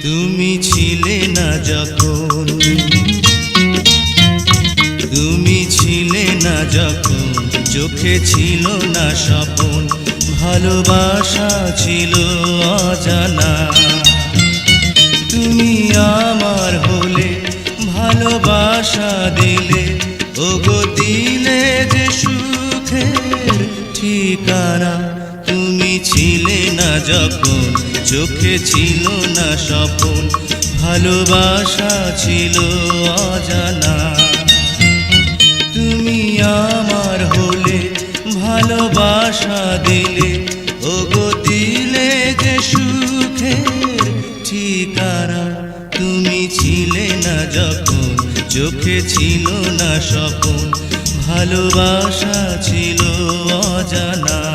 তুমি ছিলে না যখন, তুমি ছিলে না যখন, চোখে ছিল না স্বপন, ভালোবাসা ছিল অজানা। তুমি আমার হলে, ভালোবাসা দিলে, ওগো দিলে যে সুখের ঠিকানা। তুমি ছিলে না যখন, চোখে ছিল না স্বপন, ভালোবাসা ছিল অজানা। তুমি আমার হলে, ভালোবাসা দিলে, ওগো দিলে যে সুখের ঠিকানা। তুমি ছিলে না যখন, চোখে ছিল না স্বপন, ভালোবাসা ছিল অজানা।